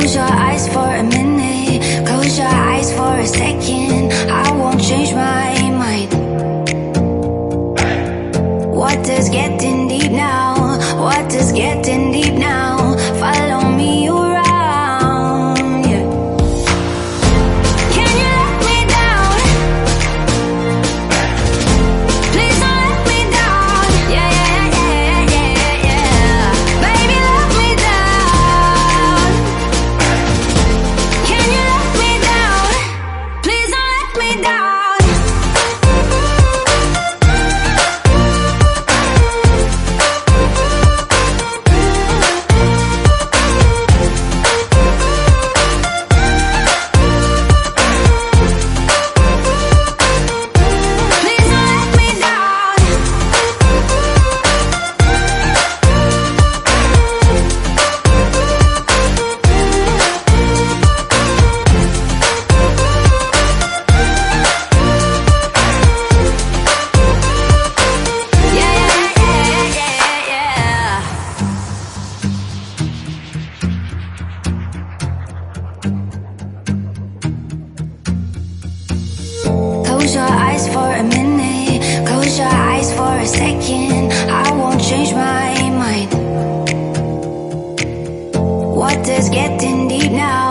Close your eyes for a minute, close your eyes for a second. I won't change my mind. What does getting deep now? What does getting deep now? Follow me around, yeah. Can you let me down? Please don't let me down. Yeah, yeah, yeah, yeah, yeah. Baby, let me down. Can you let me down? Please don't let me down. Close your eyes for a minute, close your eyes for a second. I won't change my mind. What does getting deep now?